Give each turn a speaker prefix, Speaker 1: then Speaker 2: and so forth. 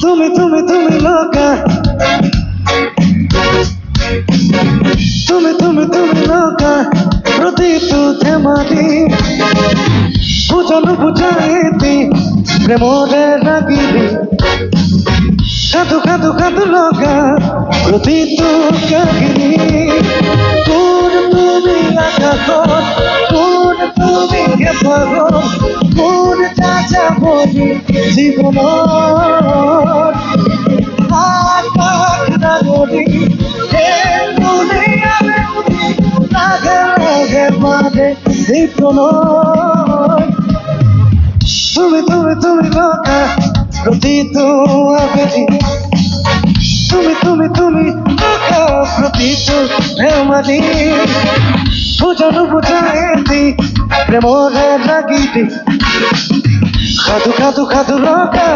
Speaker 1: তুমি তুমি তুমি লোকা, তুমি তুমি তুমি লোকা, প্রতি তুধে মারি বুঝানো বুঝাইতি প্রেমরে লাগিবি কাঁদু কাঁদু কাঁদু লোকা, প্রতি তু কাহিনী কোন তুমি আঘাত, কোন তুমি পাগল, কোন চাচা বলি জীবন তুমি তুমি তুমি লোকা, প্রতি তু আবেদি তুমি তুমি তুমি লোকা, প্রতি তু প্রেমাদি বুঝানো বুঝাইতি প্রেমরে লাগিবি খাদু খাদু খাদু লোকা।